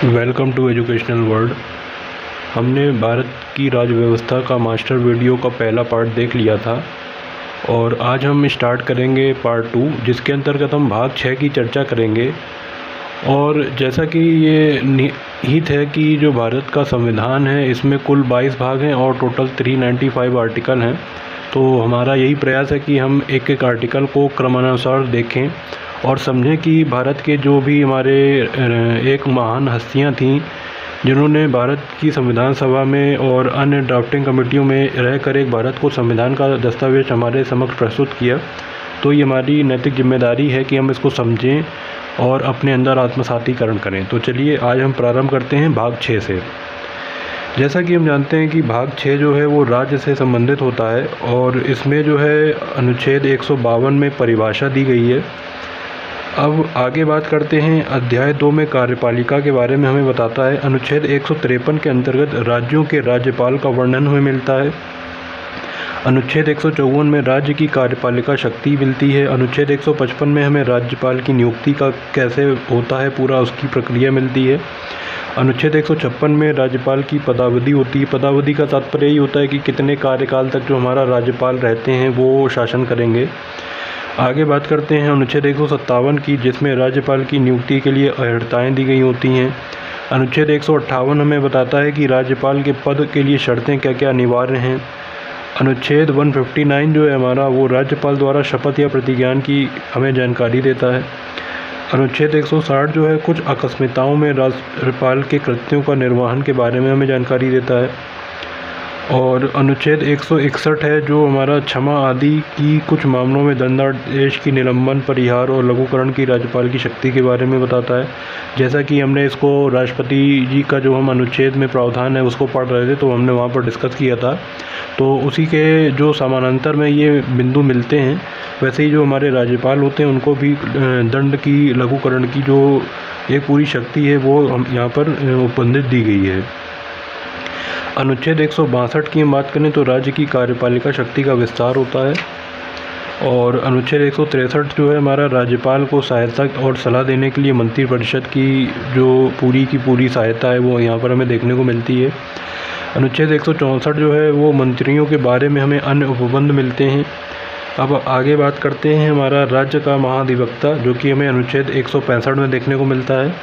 Welcome to educational world. हमने भारत की राज्य व्यवस्था का मास्टर वीडियो का पहला पार्ट देख लिया था और आज हम स्टार्ट करेंगे पार्ट 2, जिसके अंतर्गत हम भाग 6 की चर्चा करेंगे। और जैसा कि ये निहित है कि जो भारत का संविधान है इसमें कुल 22 भाग हैं और टोटल 395 आर्टिकल हैं। तो हमारा यही प्रयास है कि हम एक एक आर्टिकल को क्रमानुसार देखें और समझें कि भारत के जो भी हमारे एक महान हस्तियां थीं जिन्होंने भारत की संविधान सभा में और अन्य ड्राफ्टिंग कमेटियों में रहकर एक भारत को संविधान का दस्तावेज हमारे समक्ष प्रस्तुत किया। तो ये हमारी नैतिक जिम्मेदारी है कि हम इसको समझें और अपने अंदर आत्मसातीकरण करें। तो चलिए आज हम प्रारंभ करते हैं भाग 6 से। जैसा कि हम जानते हैं कि भाग 6 जो है वो राज्य से संबंधित होता है और इसमें जो है अनुच्छेद 152 में परिभाषा दी गई है। अब आगे बात करते हैं। अध्याय 2 में कार्यपालिका के बारे में हमें बताता है। अनुच्छेद 153 के अंतर्गत राज्यों के राज्यपाल का वर्णन हमें मिलता है। अनुच्छेद 154 में राज्य की कार्यपालिका शक्ति मिलती है। अनुच्छेद 155 में हमें राज्यपाल की नियुक्ति का कैसे होता है पूरा उसकी प्रक्रिया मिलती है। अनुच्छेद 156 में राज्यपाल की पदावधि होती है। पदावधि का तात्पर्य यही होता है कि कितने कार्यकाल तक जो हमारा राज्यपाल रहते हैं वो शासन करेंगे। आगे बात करते हैं अनुच्छेद 157 की, जिसमें राज्यपाल की नियुक्ति के लिए अर्हताएँ दी गई होती हैं। अनुच्छेद 158 हमें बताता है कि राज्यपाल के पद के लिए शर्तें क्या क्या अनिवार्य हैं। अनुच्छेद 159 जो है हमारा वो राज्यपाल द्वारा शपथ या प्रतिज्ञान की हमें जानकारी देता है। अनुच्छेद 160 जो है कुछ अकस्मिकताओं में राज्यपाल के कृत्यों का निर्वहन के बारे में हमें जानकारी देता है। और अनुच्छेद 161 है जो हमारा क्षमा आदि की कुछ मामलों में दंडादेश की निलंबन, परिहार और लघुकरण की राज्यपाल की शक्ति के बारे में बताता है। जैसा कि हमने इसको राष्ट्रपति जी का जो हम अनुच्छेद में प्रावधान है उसको पढ़ रहे थे तो हमने वहाँ पर डिस्कस किया था। तो उसी के जो समानांतर में ये बिंदु मिलते हैं, वैसे ही जो हमारे राज्यपाल होते हैं उनको भी दंड की, लघुकरण की जो एक पूरी शक्ति है वो हम यहाँ पर उपबंधित दी गई है। अनुच्छेद 162 की हम बात करें तो राज्य की कार्यपालिका शक्ति का विस्तार होता है। और अनुच्छेद 163 जो है हमारा राज्यपाल को सहायता और सलाह देने के लिए मंत्रिपरिषद की जो की पूरी सहायता है वो यहाँ पर हमें देखने को मिलती है। अनुच्छेद 164 जो है वो मंत्रियों के बारे में हमें अन्य उपबंध मिलते हैं। अब आगे बात करते हैं हमारा राज्य का महाधिवक्ता, जो कि हमें अनुच्छेद 165 में देखने को मिलता है।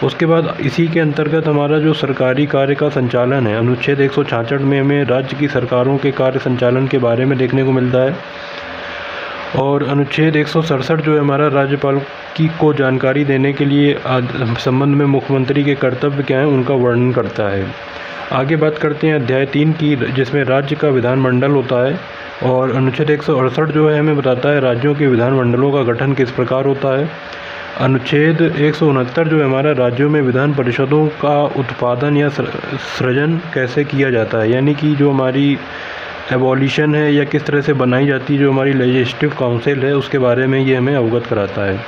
उसके बाद इसी के अंतर्गत हमारा जो सरकारी कार्य का संचालन है, अनुच्छेद 166 में हमें राज्य की सरकारों के कार्य संचालन के बारे में देखने को मिलता है। और अनुच्छेद 167 जो है हमारा राज्यपाल की को जानकारी देने के लिए संबंध में मुख्यमंत्री के कर्तव्य क्या हैं उनका वर्णन करता है। आगे बात करते हैं अध्याय 3 की, जिसमें राज्य का विधानमंडल होता है। और अनुच्छेद 168 जो है हमें बताता है राज्यों के विधानमंडलों का गठन किस प्रकार होता है। अनुच्छेद 169 जो है हमारा राज्यों में विधान परिषदों का उत्पादन या सृजन कैसे किया जाता है, यानी कि जो हमारी एवोल्यूशन है या किस तरह से बनाई जाती है जो हमारी लेजिस्लेटिव काउंसिल है उसके बारे में ये हमें अवगत कराता है।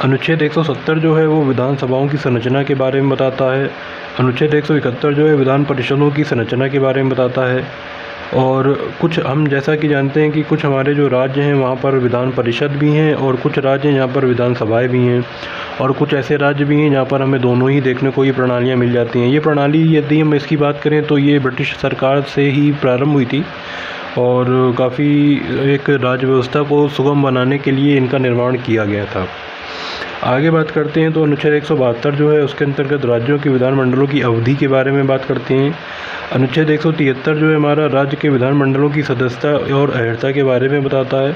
अनुच्छेद 170 जो है वो विधानसभाओं की संरचना के बारे में बताता है। अनुच्छेद 171 जो है विधान परिषदों की संरचना के बारे में बताता है। और कुछ हम जैसा कि जानते हैं कि कुछ हमारे जो राज्य हैं वहाँ पर विधान परिषद भी हैं और कुछ राज्य यहाँ पर विधानसभाएं भी हैं। और कुछ ऐसे राज्य भी हैं जहाँ पर हमें दोनों ही देखने को ये प्रणालियाँ मिल जाती हैं। ये प्रणाली यदि हम इसकी बात करें तो ये ब्रिटिश सरकार से ही प्रारंभ हुई थी और काफ़ी एक राज्य व्यवस्था को सुगम बनाने के लिए इनका निर्माण किया गया था। आगे बात करते हैं तो अनुच्छेद 172 जो है उसके अंतर्गत राज्यों के विधानमंडलों की अवधि के बारे में बात करते हैं। अनुच्छेद 173 जो है हमारा राज्य के विधानमंडलों की सदस्यता और अर्हता के बारे में बताता है।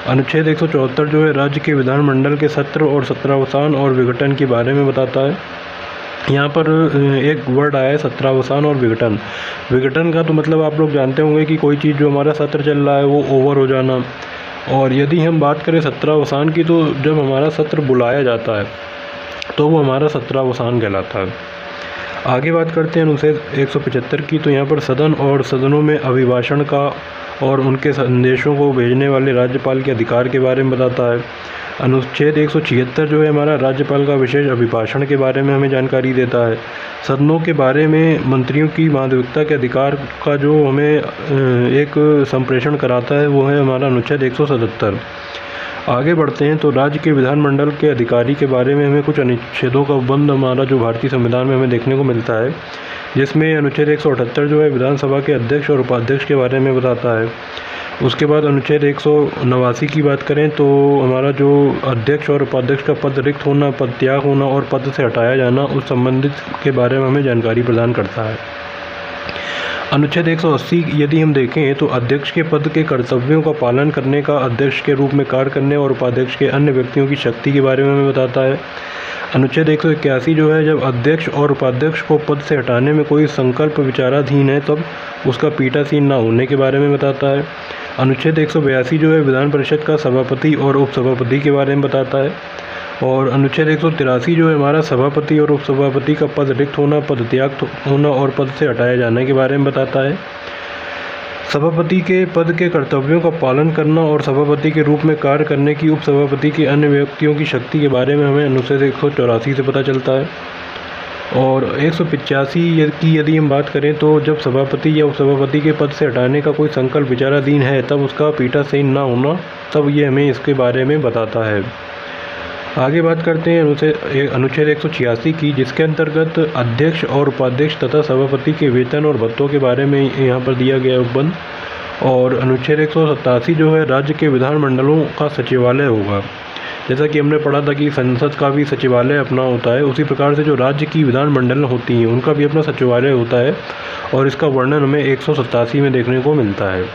अनुच्छेद 174 जो है राज्य के विधानमंडल के सत्र और सत्रावसान और विघटन के बारे में बताता है। यहाँ पर एक वर्ड आया है सत्रावसान और विघटन। विघटन का तो मतलब आप लोग जानते होंगे कि कोई चीज़ जो हमारा सत्र चल रहा है वो ओवर हो जाना। और यदि हम बात करें सत्रावसान की तो जब हमारा सत्र बुलाया जाता है तो वो हमारा सत्रावसान कहलाता है। आगे बात करते हैं अनुच्छेद 175 की, तो यहाँ पर सदन और सदनों में अभिभाषण का और उनके संदेशों को भेजने वाले राज्यपाल के अधिकार के बारे में बताता है। अनुच्छेद 176 जो है हमारा राज्यपाल का विशेष अभिभाषण के बारे में हमें जानकारी देता है। सदनों के बारे में मंत्रियों की महाधिवक्ता के अधिकार का जो हमें एक संप्रेषण कराता है वो है हमारा अनुच्छेद 177। आगे बढ़ते हैं तो राज्य के विधानमंडल के अधिकारी के बारे में हमें कुछ अनुच्छेदों का उपबंध हमारा जो भारतीय संविधान में हमें देखने को मिलता है, जिसमें अनुच्छेद 178 जो है विधानसभा के अध्यक्ष और उपाध्यक्ष के बारे में बताता है। उसके बाद अनुच्छेद 189 की बात करें तो हमारा जो अध्यक्ष और उपाध्यक्ष का पद रिक्त होना, पद त्याग होना और पद से हटाया जाना उस संबंधित के बारे में हमें जानकारी प्रदान करता है। अनुच्छेद 180 यदि हम देखें तो अध्यक्ष के पद के कर्तव्यों का पालन करने का, अध्यक्ष के रूप में कार्य करने और उपाध्यक्ष के अन्य व्यक्तियों की शक्ति के बारे में हमें बताता है। अनुच्छेद 181 जो है जब अध्यक्ष और उपाध्यक्ष को पद से हटाने में कोई संकल्प विचाराधीन है तब उसका पीठासीन न होने के बारे में बताता है। अनुच्छेद 182 जो है विधान परिषद का सभापति और उपसभापति के बारे में बताता है। और अनुच्छेद 183 जो है हमारा सभापति और उपसभापति का पद रिक्त होना, पद त्याग होना और पद से हटाए जाने के बारे में बताता है। सभापति के पद के कर्तव्यों का पालन करना और सभापति के रूप में कार्य करने की उपसभापति के अन्य व्यक्तियों की शक्ति के बारे में हमें अनुच्छेद 184 से पता चलता है। और 185 की यदि हम बात करें तो जब सभापति या उपसभापति के पद से हटाने का कोई संकल्प विचाराधीन है तब उसका पीठासीन न होना, तब ये हमें इसके बारे में बताता है। आगे बात करते हैं अनुच्छेद 186 की, जिसके अंतर्गत अध्यक्ष और उपाध्यक्ष तथा सभापति के वेतन और भत्तों के बारे में यहाँ पर दिया गया उपबंध। और अनुच्छेद 187 जो है राज्य के विधानमंडलों का सचिवालय होगा। जैसा कि हमने पढ़ा था कि संसद का भी सचिवालय अपना होता है, उसी प्रकार से जो राज्य की विधानमंडल होती हैं उनका भी अपना सचिवालय होता है और इसका वर्णन हमें 187 में देखने को मिलता है।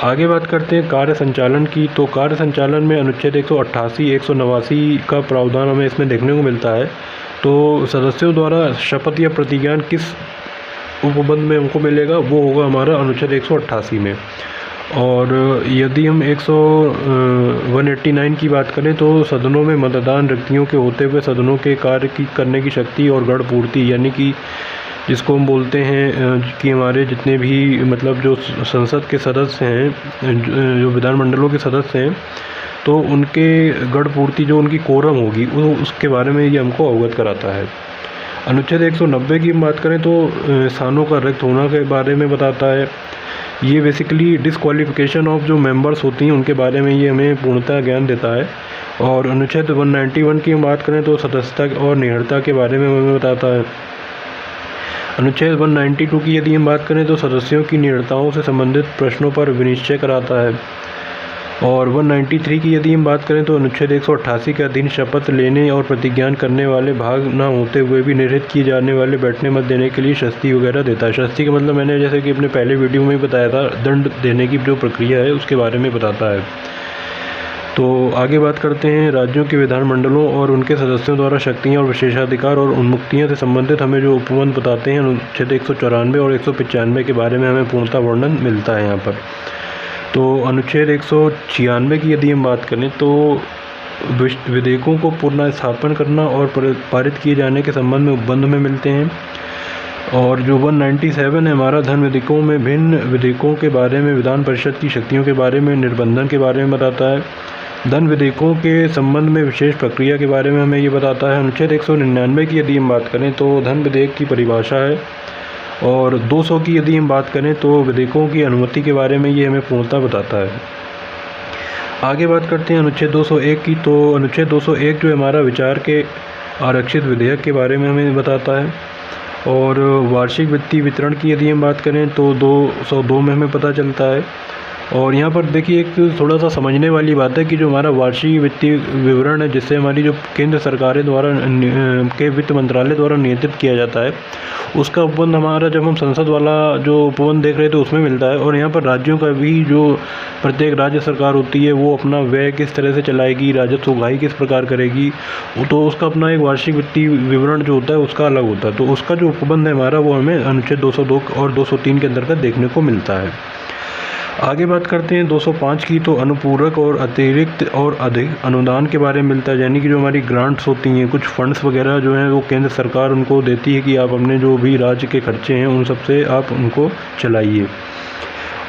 आगे बात करते हैं कार्य संचालन की, तो कार्य संचालन में अनुच्छेद 188, 189 का प्रावधान हमें इसमें देखने को मिलता है। तो सदस्यों द्वारा शपथ या प्रतिज्ञान किस उपबंध में हमको मिलेगा, वो होगा हमारा अनुच्छेद 188 में। और यदि हम 189 की बात करें तो सदनों में मतदान रिक्तियों के होते हुए सदनों के कार्य की करने की शक्ति और गढ़ पूर्ति, यानी कि जिसको हम बोलते हैं कि हमारे जितने भी मतलब जो संसद के सदस्य हैं, जो विधानमंडलों के सदस्य हैं, तो उनके गढ़ पूर्ति जो उनकी कोरम होगी वो उसके बारे में ये हमको अवगत कराता है। अनुच्छेद 190 की हम बात करें तो स्थानों का रिक्त होना के बारे में बताता है। ये बेसिकली डिसक्वालिफिकेशन ऑफ जो मेंबर्स होती हैं उनके बारे में ये हमें पूर्णतः ज्ञान देता है। और अनुच्छेद 191 की हम बात करें तो सदस्यता और निहरता के बारे में हमें बताता है। अनुच्छेद 192 की यदि हम बात करें तो सदस्यों की निहरताओं से संबंधित प्रश्नों पर विनिश्चय कराता है। और 193 की यदि हम बात करें तो अनुच्छेद 188 के अधीन शपथ लेने और प्रतिज्ञान करने वाले भाग न होते हुए भी निर्हित किए जाने वाले बैठने मत देने के लिए शस्ति वगैरह देता है। शस्ति का मतलब मैंने जैसे कि अपने पहले वीडियो में बताया था, दंड देने की जो प्रक्रिया है उसके बारे में बताता है। तो आगे बात करते हैं राज्यों के विधानमंडलों और उनके सदस्यों द्वारा शक्तियाँ और विशेषाधिकार और उन्मुक्तियाँ से संबंधित हमें जो उपबंध बताते हैं अनुच्छेद 194 और 195 के बारे में हमें पूर्णतः वर्णन मिलता है यहाँ पर। तो अनुच्छेद 196 की यदि हम बात करें तो विधेयकों को पुनर्स्थापन करना और पारित किए जाने के संबंध में उपबंध में मिलते हैं। और जो 197 है हमारा धन विधेयकों में भिन्न विधेयकों के बारे में विधान परिषद की शक्तियों के बारे में, निर्बंधन के बारे में बताता है। धन विधेयकों के संबंध में विशेष प्रक्रिया के बारे में हमें ये बताता है। अनुच्छेद 199 की यदि हम बात करें तो धन विधेयक की परिभाषा है। और 200 की यदि हम बात करें तो विधेयकों की अनुमति के बारे में ये हमें पूर्णतः बताता है। आगे बात करते हैं अनुच्छेद 201 की, तो अनुच्छेद 201 जो हमारा विचार के आरक्षित विधेयक के बारे में हमें बताता है। और वार्षिक वित्तीय वितरण की यदि हम बात करें तो 202 में हमें पता चलता है। और यहाँ पर देखिए एक थोड़ा सा समझने वाली बात है कि जो हमारा वार्षिक वित्तीय विवरण है, जिससे हमारी जो केंद्र सरकारें द्वारा के वित्त मंत्रालय द्वारा नियंत्रित किया जाता है, उसका उपबंध हमारा जब हम संसद वाला जो उपबंध देख रहे थे उसमें मिलता है। और यहाँ पर राज्यों का भी जो प्रत्येक राज्य सरकार होती है वो अपना व्यय किस तरह से चलाएगी, राजस्व उगाही किस प्रकार करेगी, तो उसका अपना एक वार्षिक वित्तीय विवरण जो होता है उसका अलग होता है। तो उसका जो उपबंध है हमारा वो हमें अनुच्छेद 202 और 203 के अंतर्गत देखने को मिलता है। आगे बात करते हैं 205 की, तो अनुपूरक और अतिरिक्त और अधिक अनुदान के बारे में मिलता है। यानी कि जो हमारी ग्रांट्स होती हैं, कुछ फंड्स वगैरह जो हैं वो केंद्र सरकार उनको देती है कि आप अपने जो भी राज्य के खर्चे हैं उन सब से आप उनको चलाइए।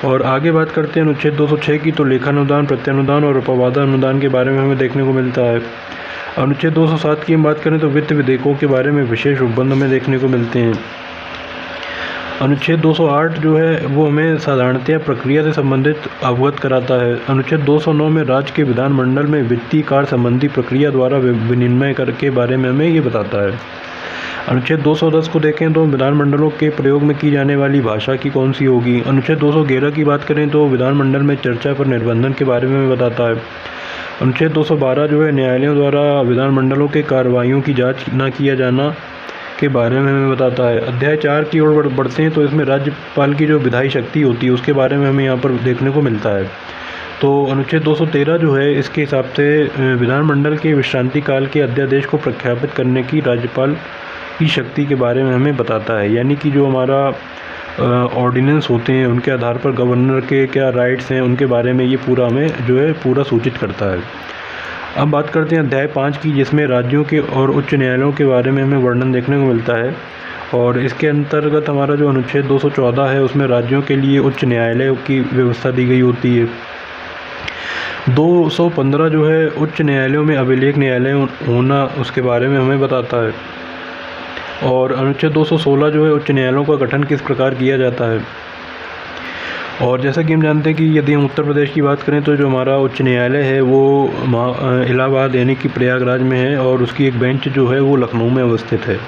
और आगे बात करते हैं अनुच्छेद 206 की, तो लेखानुदान, प्रत्यानुदान और अपवादा अनुदान के बारे में हमें देखने को मिलता है। अनुच्छेद 207 की हम बात करें तो वित्त विधेयकों के बारे में विशेष उपबंध हमें देखने को मिलते हैं। अनुच्छेद 208 जो है वो हमें साधारणतया प्रक्रिया से संबंधित अवगत कराता है। अनुच्छेद 209 में राज्य के विधानमंडल में वित्तीय कार्य संबंधी प्रक्रिया द्वारा विनिमय कर के बारे में हमें ये बताता है। अनुच्छेद 210 को देखें तो विधानमंडलों के प्रयोग में की जाने वाली भाषा की कौन सी होगी। अनुच्छेद 211 की बात करें तो विधानमंडल में चर्चा पर निर्बंधन के बारे में बताता है। अनुच्छेद 212 जो है न्यायालयों द्वारा विधानमंडलों के कार्रवाइयों की जांच न किया जाना के बारे में हमें बताता है। अध्याय 4 की ओर बढ़ते हैं तो इसमें राज्यपाल की जो विधायी शक्ति होती है उसके बारे में हमें यहाँ पर देखने को मिलता है। तो अनुच्छेद 213 जो है इसके हिसाब से विधानमंडल के विश्रांति काल के अध्यादेश को प्रख्यापित करने की राज्यपाल की शक्ति के बारे में हमें बताता है। यानी कि जो हमारा ऑर्डिनेंस होते हैं उनके आधार पर गवर्नर के क्या राइट्स हैं उनके बारे में ये पूरा हमें जो है पूरा सूचित करता है। अब बात करते हैं अध्याय 5 की, जिसमें राज्यों के और उच्च न्यायालयों के बारे में हमें वर्णन देखने को मिलता है। और इसके अंतर्गत हमारा जो अनुच्छेद 214 है उसमें राज्यों के लिए उच्च न्यायालय की व्यवस्था दी गई होती है। 215 जो है उच्च न्यायालयों में अभिलेख न्यायालय होना उसके बारे में हमें बताता है। और अनुच्छेद 216 जो है उच्च न्यायालयों का गठन किस प्रकार किया जाता है। और जैसा कि हम जानते हैं कि यदि हम उत्तर प्रदेश की बात करें तो जो हमारा उच्च न्यायालय है वो इलाहाबाद यानी कि प्रयागराज में है और उसकी एक बेंच जो है वो लखनऊ में अवस्थित है।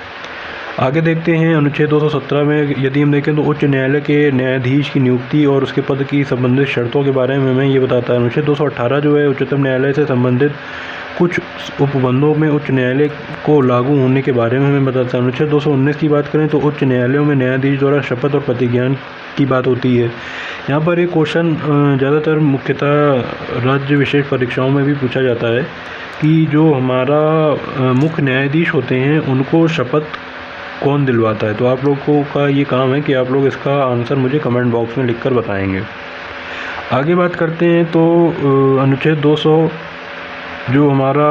आगे देखते हैं अनुच्छेद 217 में यदि हम देखें तो उच्च न्यायालय के न्यायाधीश की नियुक्ति और उसके पद की संबंधित शर्तों के बारे में हमें ये बताता है। अनुच्छेद 218 जो है उच्चतम न्यायालय से संबंधित कुछ उपबंधों में उच्च न्यायालय को लागू होने के बारे में हमें बताता है। अनुच्छेद 219 की बात करें तो उच्च न्यायालयों में न्यायाधीश द्वारा शपथ और प्रतिज्ञान की बात होती है। यहाँ पर एक क्वेश्चन ज़्यादातर मुख्यतः राज्य विशेष परीक्षाओं में भी पूछा जाता है कि जो हमारा मुख्य न्यायाधीश होते हैं उनको शपथ कौन दिलवाता है। तो आप लोगों का ये काम है कि आप लोग इसका आंसर मुझे कमेंट बॉक्स में लिखकर बताएंगे। आगे बात करते हैं तो अनुच्छेद 200 जो हमारा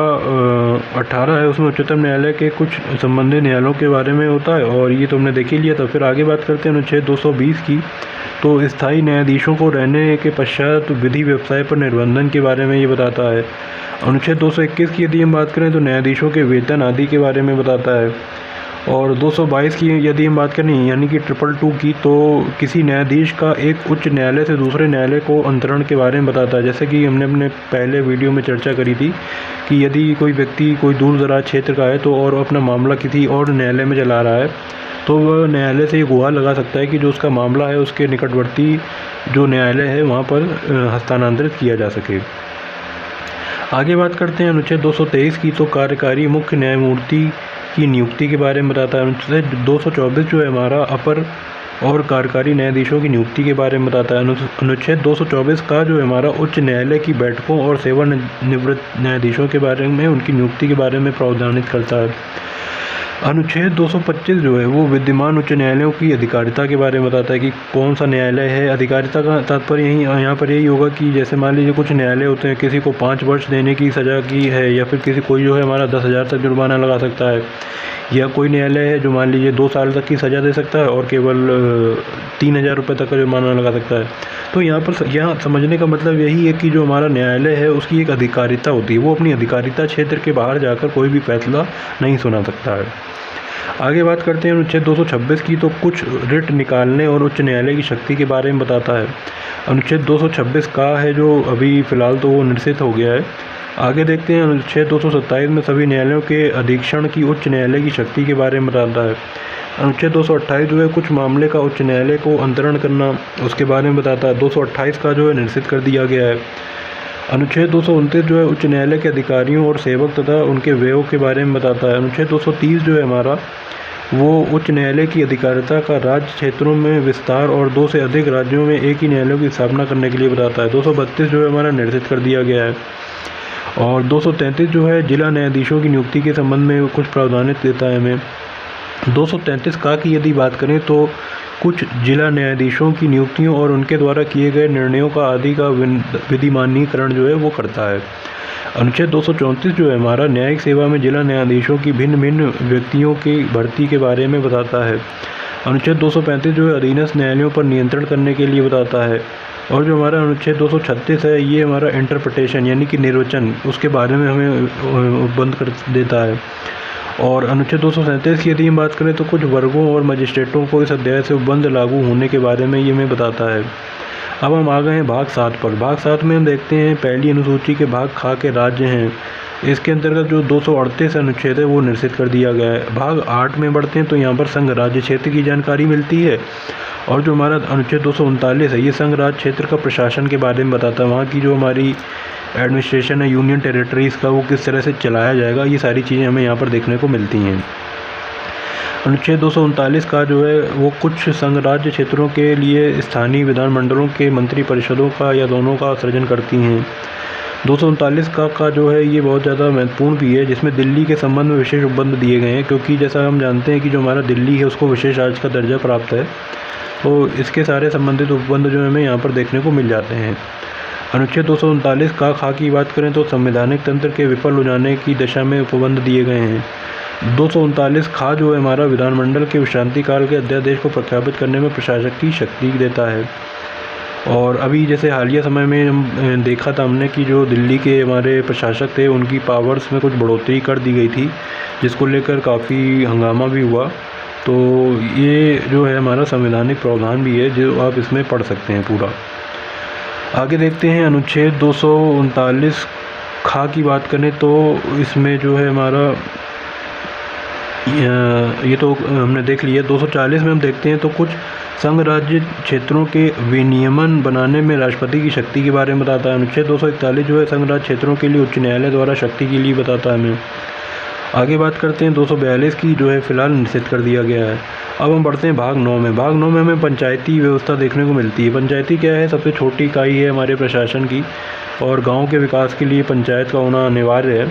18 है उसमें उच्चतम न्यायालय के कुछ संबंधित न्यायालयों के बारे में होता है और ये तो हमने देख ही लिया था। फिर आगे बात करते हैं अनुच्छेद 220 की, तो स्थायी न्यायाधीशों को रहने के पश्चात विधि व्यवसाय पर निर्बंधन के बारे में ये बताता है। अनुच्छेद 221 की यदि हम बात करें तो न्यायाधीशों के वेतन आदि के बारे में बताता है। और 222 की यदि हम बात करें यानी कि 222 की, तो किसी न्यायाधीश का एक उच्च न्यायालय से दूसरे न्यायालय को अंतरण के बारे में बताता है। जैसे कि हमने अपने पहले वीडियो में चर्चा करी थी कि यदि कोई व्यक्ति कोई दूर दराज क्षेत्र का है तो और अपना मामला किसी और न्यायालय में चला रहा है तो वह न्यायालय से ये गुहार लगा सकता है कि जो उसका मामला है उसके निकटवर्ती जो न्यायालय है वहाँ पर हस्तांतरित किया जा सके। आगे बात करते हैं अनुच्छेद 223 की, तो कार्यकारी मुख्य न्यायमूर्ति की नियुक्ति के बारे में बताता है। अनुच्छेद 224 जो है हमारा अपर और कार्यकारी न्यायाधीशों की नियुक्ति के बारे में बताता है। अनुच्छेद 224 का जो है हमारा उच्च न्यायालय की बैठकों और सेवानिवृत्त न्यायाधीशों के बारे में उनकी नियुक्ति के बारे में प्रावधानित करता है। अनुच्छेद 225 जो है वो विद्यमान उच्च न्यायालयों की अधिकारिता के बारे में बताता है कि कौन सा न्यायालय है। अधिकारिता का तात्पर्य यहाँ पर यही होगा कि जैसे मान लीजिए कुछ न्यायालय होते हैं, किसी को 5 वर्ष देने की सज़ा की है या फिर किसी कोई जो है हमारा 10,000 तक जुर्माना लगा सकता है, या कोई न्यायालय है जो मान लीजिए 2 साल तक की सज़ा दे सकता है और केवल 3,000 रुपये तक का जुर्माना लगा सकता है। तो यहाँ समझने का मतलब यही है कि जो हमारा न्यायालय है उसकी एक अधिकारिता होती है, वो अपनी अधिकारिता क्षेत्र के बाहर जाकर कोई भी फैसला नहीं सुना सकता है। आगे बात करते हैं अनुच्छेद 226 की, तो कुछ रिट निकालने और उच्च न्यायालय की शक्ति के बारे में बताता है। अनुच्छेद 226 का है जो अभी फ़िलहाल तो वो निरसित हो गया है। आगे देखते हैं अनुच्छेद 227 में सभी न्यायालयों के अधीक्षण की उच्च न्यायालय की शक्ति के बारे में बताता है। अनुच्छेद 228 जो है कुछ मामले का उच्च न्यायालय को अंतरण करना उसके बारे में बताता है। 228 का जो है निरसित कर दिया गया है। अनुच्छेद 229 जो है उच्च न्यायालय के अधिकारियों और सेवक तथा उनके व्ययों के बारे में बताता है। अनुच्छेद 230 जो है हमारा वो उच्च न्यायालय की अधिकारिता का राज्य क्षेत्रों में विस्तार और 2 से अधिक राज्यों में एक ही न्यायालय की स्थापना करने के लिए बताता है। 232 जो है हमारा निरसित कर दिया गया है। और 233 जो है जिला न्यायाधीशों की नियुक्ति के संबंध में कुछ प्रावधानित देता है हमें। 233 का की यदि बात करें तो कुछ जिला न्यायाधीशों की नियुक्तियों और उनके द्वारा किए गए निर्णयों का आदि का विधिमान्यीकरण जो है वो करता है। अनुच्छेद 234 जो है हमारा न्यायिक सेवा में जिला न्यायाधीशों की भिन्न भिन्न व्यक्तियों की भर्ती के बारे में बताता है। अनुच्छेद 235 जो है अधीनस्थ न्यायालयों पर नियंत्रण करने के लिए बताता है। और जो हमारा अनुच्छेद 236 है ये हमारा इंटरप्रिटेशन यानी कि निर्वचन उसके बारे में हमें बंद कर देता है। और अनुच्छेद 237 की यदि हम बात करें तो कुछ वर्गों और मजिस्ट्रेटों को इस अध्याय से उपबंध लागू होने के बारे में ये हमें बताता है। अब हम आ गए हैं भाग 7 पर। भाग 7 में हम देखते हैं पहली अनुसूची के भाग खा के राज्य हैं, इसके अंतर्गत जो 238 अनुच्छेद है वो निश्चित कर दिया गया है। भाग 8 में बढ़ते हैं तो यहाँ पर संघ राज्य क्षेत्र की जानकारी मिलती है, और जो हमारा अनुच्छेद 239 है ये संघ राज्य क्षेत्र का प्रशासन के बारे में बताता है। वहाँ की जो हमारी एडमिनिस्ट्रेशन है यूनियन टेरिटरीज़ का वो किस तरह से चलाया जाएगा, ये सारी चीज़ें हमें यहाँ पर देखने को मिलती हैं। अनुच्छेद 239 का जो है वो कुछ संघ राज्य क्षेत्रों के लिए स्थानीय विधानमंडलों के मंत्री परिषदों का या दोनों का सृजन करती हैं। 239 का जो है ये बहुत ज़्यादा महत्वपूर्ण भी है, जिसमें दिल्ली के संबंध में विशेष उपबंध दिए गए हैं, क्योंकि जैसा हम जानते हैं कि जो हमारा दिल्ली है उसको विशेष राज्य का दर्जा प्राप्त है, तो इसके सारे संबंधित उपबंध जो हमें यहाँ पर देखने को मिल जाते हैं। अनुच्छेद 239 का खा की बात करें तो संवैधानिक तंत्र के विफल हो जाने की दशा में उपबंध दिए गए हैं। 239 खा जो है हमारा विधानमंडल के विश्रांति काल के अध्यादेश को प्रख्यापित करने में प्रशासक की शक्ति देता है। और अभी जैसे हालिया समय में हम देखा था हमने कि जो दिल्ली के हमारे प्रशासक थे उनकी पावर्स में कुछ बढ़ोतरी कर दी गई थी, जिसको लेकर काफ़ी हंगामा भी हुआ। तो ये जो है हमारा संवैधानिक प्रावधान भी है जो आप इसमें पढ़ सकते हैं पूरा। आगे देखते हैं अनुच्छेद 239 खा की बात करें तो इसमें जो है हमारा ये तो हमने देख लिया। 240 में हम देखते हैं तो कुछ संघ राज्य क्षेत्रों के विनियमन बनाने में राष्ट्रपति की शक्ति के बारे में बताता है। अनुच्छेद 241 जो है संघ राज्य क्षेत्रों के लिए उच्च न्यायालय द्वारा शक्ति के लिए बताता है हमें। आगे बात करते हैं 242 की जो है फिलहाल निश्चित कर दिया गया है। अब हम बढ़ते हैं भाग 9 में। भाग 9 में हमें पंचायती व्यवस्था देखने को मिलती है। पंचायती क्या है? सबसे छोटी इकाई है हमारे प्रशासन की, और गाँव के विकास के लिए पंचायत का होना अनिवार्य है।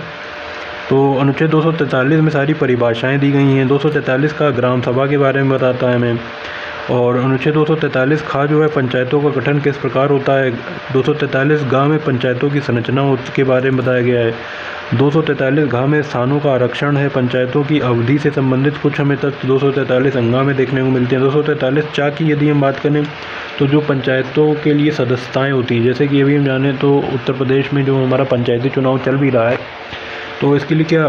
तो अनुच्छेद 243 में सारी परिभाषाएं दी गई हैं। 243 का ग्राम सभा के बारे में बताता है हमें, और अनुच्छेद 243 खा जो है पंचायतों का गठन किस प्रकार होता है। 243 गाँव में पंचायतों की संरचना उसके बारे में बताया गया है। 243 घा में स्थानों का आरक्षण है। पंचायतों की अवधि से संबंधित कुछ हमें तथ्य 243 अंगा में देखने को मिलते हैं। 243 चा की यदि हम बात करें तो जो पंचायतों के लिए सदस्यताएँ होती हैं, जैसे कि अभी हम जाने तो उत्तर प्रदेश में जो हमारा पंचायती चुनाव चल भी रहा है, तो इसके लिए क्या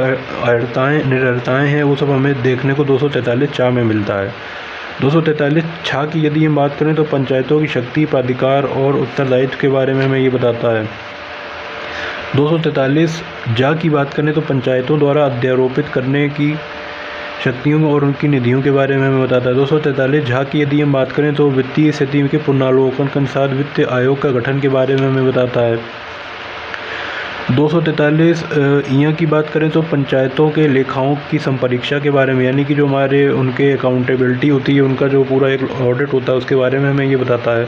निरर्ताएँ हैं वो सब हमें देखने को 243 चा में मिलता है। 243 छा की यदि हम बात करें तो पंचायतों की शक्ति, प्राधिकार और उत्तरदायित्व के बारे में हमें ये बताता है। 243 जा की बात करें तो पंचायतों द्वारा अध्यारोपित करने की शक्तियों और उनकी निधियों के बारे में हमें बताता है। 243 झा की यदि हम बात करें तो वित्तीय स्थिति के पुनरावलोकन के अनुसार वित्त आयोग का गठन के बारे में हमें बताता है। 243 इयां की बात करें तो पंचायतों के लेखाओं की संपरीक्षा के बारे में, यानी कि जो हमारे उनके अकाउंटेबिलिटी होती है, उनका जो पूरा एक ऑडिट होता है उसके बारे में हमें ये बताता है।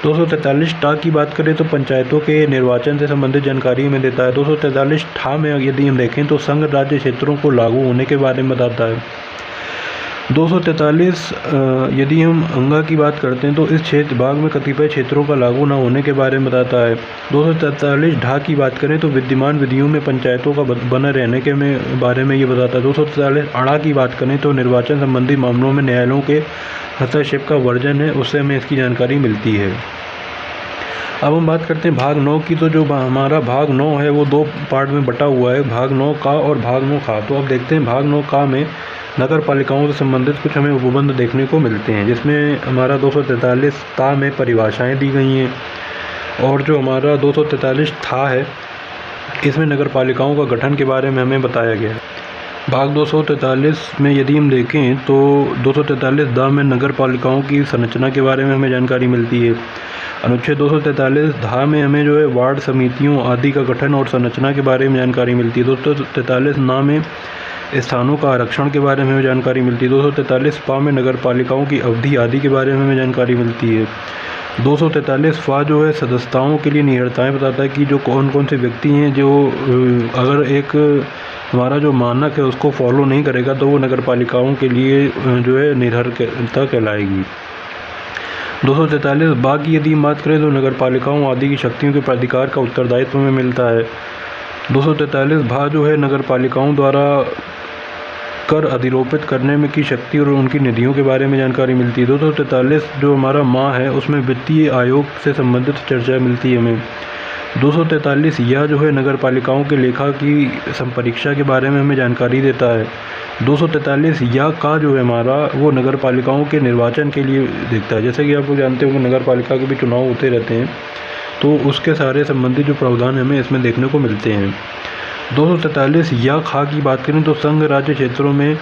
243 टा की बात करें तो पंचायतों के निर्वाचन से संबंधित जानकारी हमें देता है। 243 ठा में यदि हम देखें तो संघ राज्य क्षेत्रों को लागू होने के बारे में बताता है। 243 यदि हम अंगा की बात करते हैं तो इस क्षेत्र भाग में कतिपय क्षेत्रों का लागू न होने के बारे में बताता है। 243 ढा की बात करें तो विद्यमान विधियों में पंचायतों का बने रहने के बारे में ये बताता है। 243 अड़ा की बात करें तो निर्वाचन संबंधी मामलों में न्यायालयों के हस्तक्षेप का वर्जन है, उससे हमें इसकी जानकारी मिलती है। अब हम बात करते हैं भाग 9 की। तो जो हमारा भाग 9 है वो दो पार्ट में बटा हुआ है, भाग 9 का और भाग 9 खा। तो अब देखते हैं भाग 9 का में नगर पालिकाओं से संबंधित कुछ हमें उपबंध देखने को मिलते हैं, जिसमें हमारा 243 ता में परिभाषाएं दी गई हैं, और जो हमारा 243 था है इसमें नगर पालिकाओं का गठन के बारे में हमें बताया गया है। भाग 243 में यदि हम देखें तो 243 दा में नगर पालिकाओं की संरचना के बारे में हमें जानकारी मिलती है। अनुच्छेद 243 धा में हमें जो है वार्ड समितियों आदि का गठन और संरचना के बारे में जानकारी मिलती है। 243 ना में स्थानों का आरक्षण के बारे में हमें जानकारी मिलती है। 243 पा में नगर पालिकाओं की अवधि आदि के बारे में हमें जानकारी मिलती है। 243 फा जो है सदस्यताओं के लिए नियर्ताएँ बताता है कि जो कौन कौन से व्यक्ति हैं जो अगर एक हमारा जो मानक है उसको फॉलो नहीं करेगा तो वो नगर पालिकाओं के लिए जो है निरर्हता कहलाएगी। 243 बा की यदि बात करें तो नगर पालिकाओं आदि की शक्तियों के प्राधिकार का उत्तरदायित्व में मिलता है। 243 भा जो है नगर पालिकाओं द्वारा कर अधिरोपित करने में की शक्ति और उनकी निधियों के बारे में जानकारी मिलती है। 243 जो हमारा माह है उसमें वित्तीय आयोग से संबंधित चर्चा मिलती है हमें। 243 यह जो है नगर पालिकाओं के लेखा की संपरीक्षा के बारे में हमें जानकारी देता है। 243 या का जो है हमारा वो नगर पालिकाओं के निर्वाचन के लिए देखता है। जैसे कि आप लोग जानते हो कि नगर पालिका के भी चुनाव होते रहते हैं, तो उसके सारे संबंधित जो प्रावधान हमें इसमें देखने को मिलते हैं। 243 या खा की बात करें तो संघ राज्य क्षेत्रों में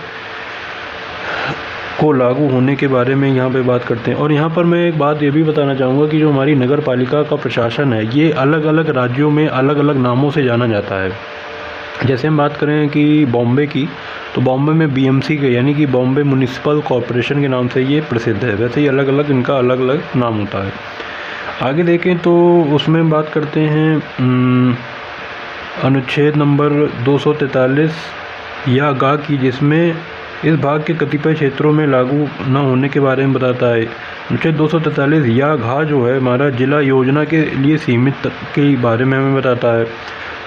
को लागू होने के बारे में यहाँ पे बात करते हैं। और यहाँ पर मैं एक बात ये भी बताना चाहूँगा कि जो हमारी नगर पालिका का प्रशासन है, ये अलग अलग राज्यों में अलग अलग नामों से जाना जाता है। जैसे हम बात करें कि बॉम्बे की, तो बॉम्बे में BMC के यानी कि बॉम्बे म्युनिसिपल कॉरपोरेशन के नाम से ये प्रसिद्ध है। वैसे ही अलग अलग इनका अलग अलग नाम होता है। आगे देखें तो उसमें बात करते हैं अनुच्छेद नंबर 243 या गा की, जिसमें इस भाग के कतिपय क्षेत्रों में लागू न होने के बारे में बताता है। अनुच्छेद 243 या घा जो है हमारा जिला योजना के लिए सीमित के बारे में हमें बताता है।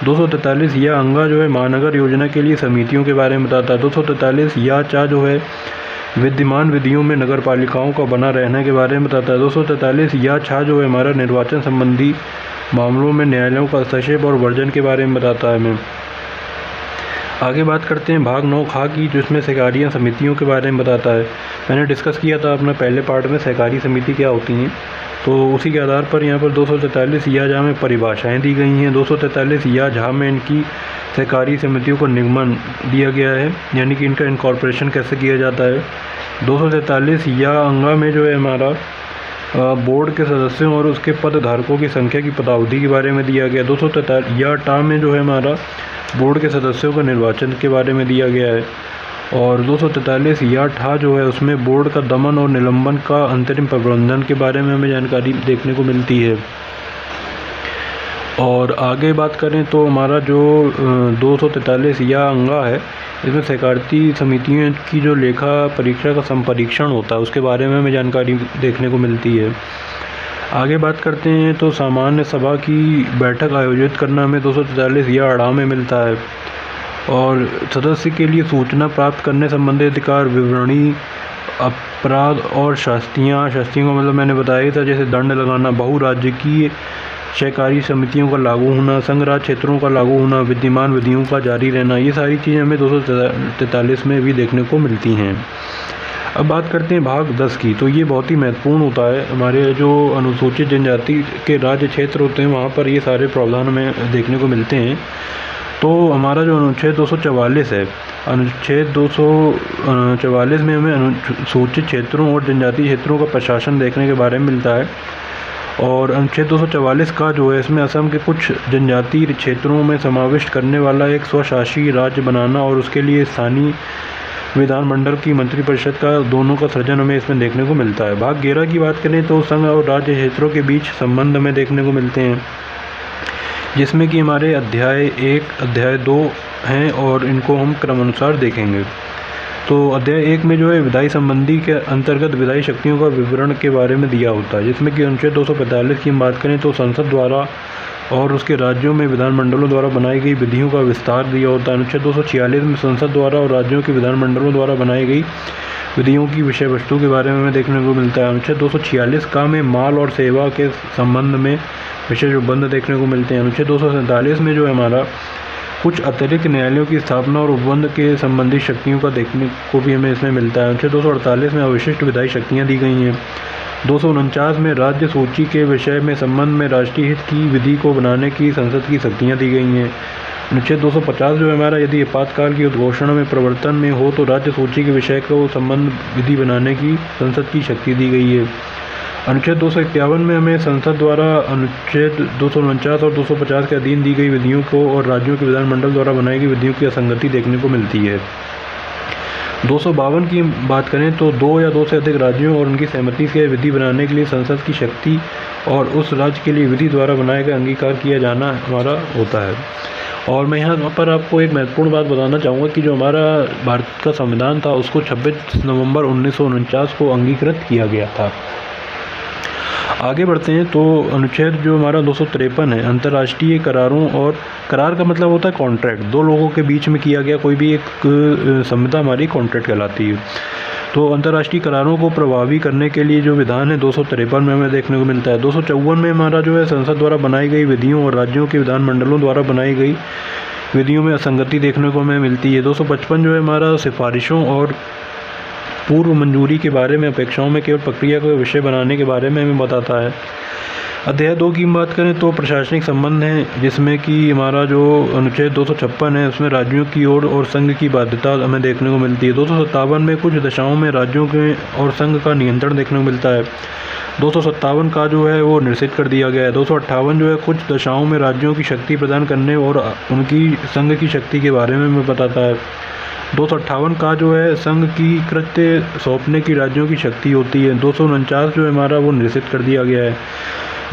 243 या अंगा जो है महानगर योजना के लिए समितियों के बारे में बताता है। 243 या चा जो है विद्यमान विधियों में नगर पालिकाओं का बना रहने के बारे में बताता है। 243 या छा जो है हमारा निर्वाचन संबंधी मामलों में न्यायालयों का हस्तक्षेप और वर्जन के बारे में बताता है हमें। आगे बात करते हैं भाग 9 खा की, जिसमें सहकारियाँ समितियों के बारे में बताता है। मैंने डिस्कस किया था अपना पहले पार्ट में सहकारी समिति क्या होती हैं, तो उसी के आधार पर यहाँ पर 243 या झा में परिभाषाएँ दी गई हैं। 243 या झा में इनकी सहकारी समितियों को निगमन दिया गया है, यानी कि इनका इनकॉर्पोरेशन कैसे किया जाता है। 243 या अंगा में जो है हमारा बोर्ड के सदस्यों और उसके पद धारकों की संख्या की पदावधि के बारे में दिया गया। 243 या टा में जो है हमारा बोर्ड के सदस्यों का निर्वाचन के बारे में दिया गया है। और 243 या ठा जो है उसमें बोर्ड का दमन और निलंबन का अंतरिम प्रबंधन के बारे में हमें जानकारी देखने को मिलती है। और आगे बात करें तो हमारा जो 243 या अंगा है, इसमें सहकारी समितियों की जो लेखा परीक्षा का संपरीक्षण होता है उसके बारे में हमें जानकारी देखने को मिलती है। आगे बात करते हैं तो सामान्य सभा की बैठक आयोजित करना हमें 243 या अड़ा में मिलता है। और सदस्य के लिए सूचना प्राप्त करने संबंधी अधिकार, विवरणी, अपराध और शास्तियों का मतलब मैंने बताया था, जैसे दंड लगाना, बहुराज्य की सहकारी समितियों का लागू होना, संघ राज्य क्षेत्रों का लागू होना, विद्यमान विधियों का जारी रहना, ये सारी चीज़ें हमें 243 में भी देखने को मिलती हैं। अब बात करते हैं भाग 10 की, तो ये बहुत ही महत्वपूर्ण होता है। हमारे जो अनुसूचित जनजाति के राज्य क्षेत्र होते हैं वहाँ पर ये सारे प्रावधान हमें देखने को मिलते हैं। तो हमारा जो अनुच्छेद 244 है, अनुच्छेद 244 में हमें अनुसूचित क्षेत्रों और जनजातीय क्षेत्रों का प्रशासन देखने के बारे में मिलता है। और अनुच्छेद 244 का जो है इसमें असम के कुछ जनजातीय क्षेत्रों में समाविष्ट करने वाला एक स्वशासी राज्य बनाना और उसके लिए स्थानीय विधानमंडल की मंत्रिपरिषद का दोनों का सृजन हमें इसमें देखने को मिलता है। भाग 11 की बात करें तो संघ और राज्य क्षेत्रों के बीच संबंध हमें देखने को मिलते हैं, जिसमें कि हमारे अध्याय 1 अध्याय 2 हैं और इनको हम क्रमानुसार देखेंगे। तो अध्याय 1 में जो है विधायी संबंधी के अंतर्गत विधायी शक्तियों का विवरण के बारे में दिया होता है, जिसमें कि अनुच्छेद 245 की हम बात करें तो संसद द्वारा और उसके राज्यों में विधानमंडलों द्वारा बनाई गई विधियों का विस्तार दिया होता है। अनुच्छेद 246 में संसद द्वारा और राज्यों के विधानमंडलों द्वारा बनाई गई विधियों की विषय वस्तु के बारे में हमें देखने को मिलता है। अनुच्छेद 246 का में माल और सेवा के संबंध में विशेष उपबंध देखने को मिलते हैं। अनुच्छेद 247 में जो है हमारा कुछ अतिरिक्त न्यायालयों की स्थापना और उपबंध के संबंधी शक्तियों का देखने को भी हमें इसमें मिलता है। अनुच्छेद 248 में अविशिष्ट विधायी शक्तियाँ दी गई हैं। 249 में राज्य सूची के विषय में संबंध में राष्ट्रीय हित की विधि को बनाने की संसद की शक्तियाँ दी गई हैं। अनुच्छेद 250 जो है हमारा यदि आपातकाल की उद्घोषणा में प्रवर्तन में हो तो राज्य सूची के विषय को संबंध विधि बनाने की संसद की शक्ति दी गई है। अनुच्छेद 251 में हमें संसद द्वारा अनुच्छेद 249 और 250 के अधीन दी गई विधियों को और राज्यों के विधानमंडल द्वारा बनाई गई विधियों की असंगति देखने को मिलती है। 252 की बात करें तो 2 या 2 से अधिक राज्यों और उनकी सहमति से विधि बनाने के लिए संसद की शक्ति और उस राज्य के लिए विधि द्वारा बनाए गए अंगीकार किया जाना हमारा होता है। और मैं यहाँ पर आपको एक महत्वपूर्ण बात बताना चाहूँगा कि जो हमारा भारत का संविधान था उसको 26 नवंबर 1949 को अंगीकृत किया गया था। आगे बढ़ते हैं तो अनुच्छेद जो हमारा 253 है, अंतर्राष्ट्रीय करारों, और करार का मतलब होता है कॉन्ट्रैक्ट, दो लोगों के बीच में किया गया कोई भी एक संविदा हमारी कॉन्ट्रैक्ट कहलाती है। तो अंतर्राष्ट्रीय करारों को प्रभावी करने के लिए जो विधान है 253 में हमें देखने को मिलता है। 254 में हमारा जो है संसद द्वारा बनाई गई विधियों और राज्यों के विधानमंडलों द्वारा बनाई गई विधियों में असंगति देखने को हमें मिलती है। 255 जो है हमारा सिफारिशों और पूर्व मंजूरी के बारे में अपेक्षाओं में केवल प्रक्रिया को विषय बनाने के बारे में हमें बताता है। अध्याय 2 की बात करें तो प्रशासनिक संबंध हैं, जिसमें कि हमारा जो अनुच्छेद 256 है उसमें राज्यों की ओर और संघ की बाध्यता हमें देखने को मिलती है। 257 में कुछ दशाओं में राज्यों के और संघ का नियंत्रण देखने को मिलता है। 257 का जो है वो निश्चित कर दिया गया है। 258 जो है कुछ दशाओं में राज्यों की शक्ति प्रदान करने और उनकी संघ की शक्ति के बारे में हमें बताता है। 258 का जो है संघ की कृत्य सौंपने की राज्यों की शक्ति होती है। 249 जो है हमारा वो निश्चित कर दिया गया है।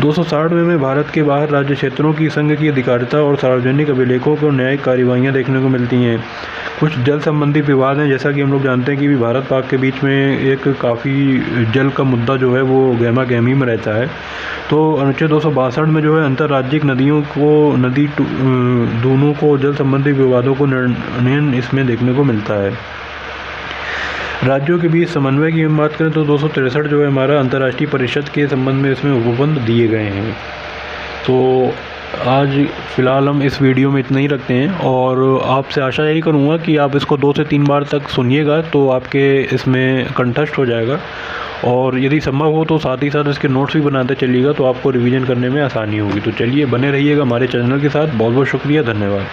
260 में भारत के बाहर राज्य क्षेत्रों की संघ की अधिकारिता और सार्वजनिक अभिलेखों को न्यायिक कार्यवाहियाँ देखने को मिलती हैं। कुछ जल संबंधी विवाद हैं, जैसा कि हम लोग जानते हैं कि भारत पाक के बीच में एक काफ़ी जल का मुद्दा जो है वो गहमा गहमी में रहता है। तो अनुच्छेद 262 में जो है अंतर्राज्यिक नदियों को दोनों को जल संबंधी विवादों को निर्णय इसमें देखने को मिलता है। राज्यों के बीच समन्वय की हम बात करें तो 263 जो है हमारा अंतर्राष्ट्रीय परिषद के संबंध में इसमें उपबंध दिए गए हैं। तो आज फ़िलहाल हम इस वीडियो में इतना ही रखते हैं और आपसे आशा यही करूँगा कि आप इसको 2 से 3 बार तक सुनिएगा तो आपके इसमें कंठस्थ हो जाएगा, और यदि संभव हो तो साथ ही साथ इसके नोट्स भी बनाते चलिएगा तो आपको रिवीजन करने में आसानी होगी। तो चलिए बने रहिएगा हमारे चैनल के साथ। बहुत बहुत शुक्रिया, धन्यवाद।